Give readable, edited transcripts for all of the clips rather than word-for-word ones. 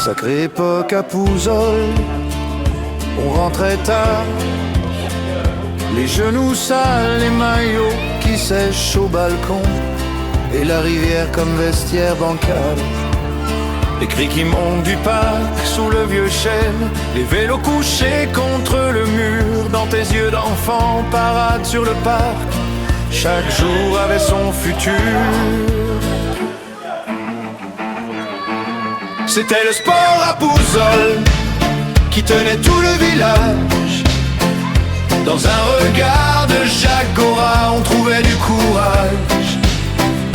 Sacrée époque à Pouzol, on rentrait tard, les genoux sales, les maillots qui sèchent au balcon, et la rivière comme vestiaire bancal. Les cris qui montent du parc sous le vieux chêne, les vélos couchés contre le mur, dans tes yeux d'enfant, parade sur le parc. Chaque jour avait son futur. C'était le sport à Pouzol qui tenait tout le village. Dans un regard de Jacques Gora, on trouvait du courage.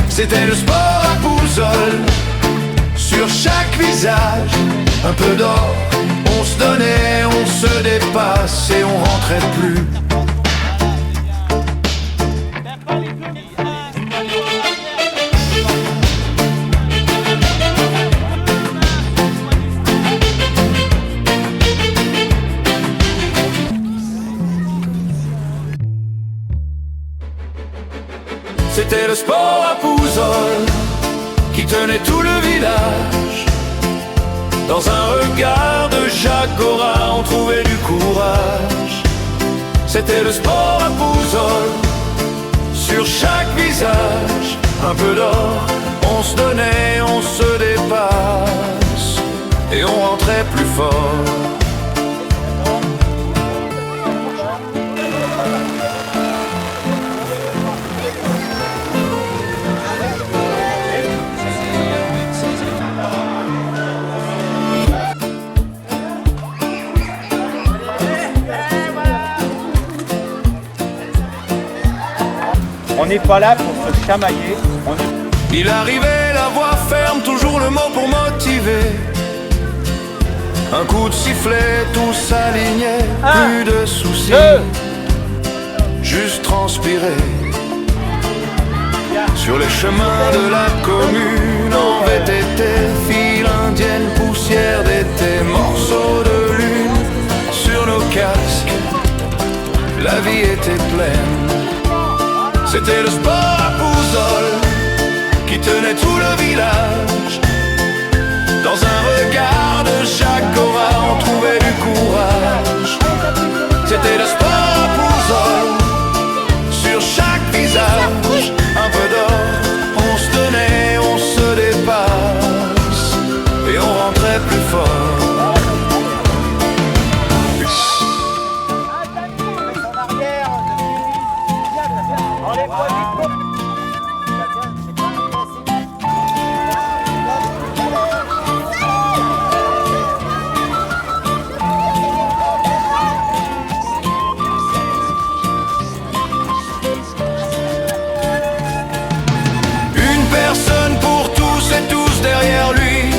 C'était le sport à Pouzol, sur chaque visage, un peu d'or. On se donnait, on se dépasse et on rentrait plus. C'était le sport à Pouzol qui tenait tout le village. Dans un regard de Jacques Gora, on trouvait du courage. C'était le sport à Pouzol, sur chaque visage, un peu d'or. On se donnait, on se dépasse et on rentrait plus fort. On n'est pas là pour se chamailler. Il arrivait, la voix ferme, toujours le mot pour motiver. Un coup de sifflet, tout s'alignait, plus de soucis, juste transpirer. Sur les chemins de la commune, en VTT, file indienne, poussière d'été, morceaux de lune sur nos casques. La vie était pleine. C'était le sport à Pouzol qui tenait tout le village. Dans un regard de Jacques Gora, on trouvait du courage. C'était le sport à Pouzol, sur chaque visage, un peu d'or. On se donnait, on se dépasse et on rentrait plus fort. Derrière lui,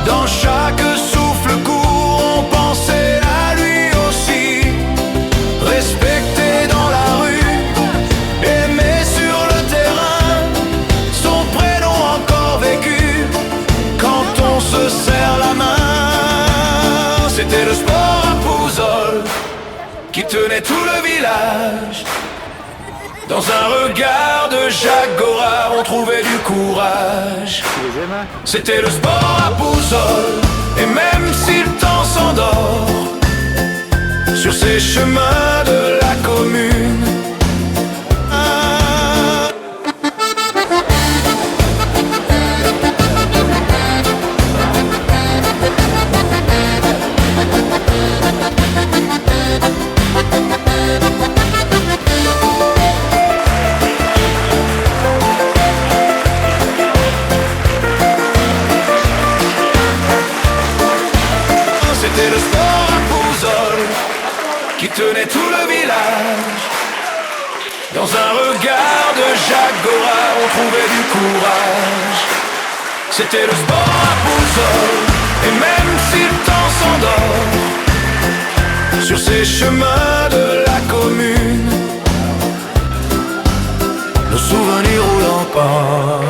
dans chaque souffle court, on pensait à lui aussi. Respecté dans la rue, aimé sur le terrain, son prénom encore vécu quand on se serre la main. C'était le sport à Pouzol qui tenait tout le village. Dans un regard de Jacques Gora, on trouvait du courage. C'était le sport à Pouzol, et même si le temps s'endort sur ces chemins de la commune, c'était le sport à Pouzol qui tenait tout le village. Dans un regard de Jacques Gora, on trouvait du courage. C'était le sport à Pouzol, et même si le temps s'endort sur ces chemins de la commune, nos souvenirs roulent en pente.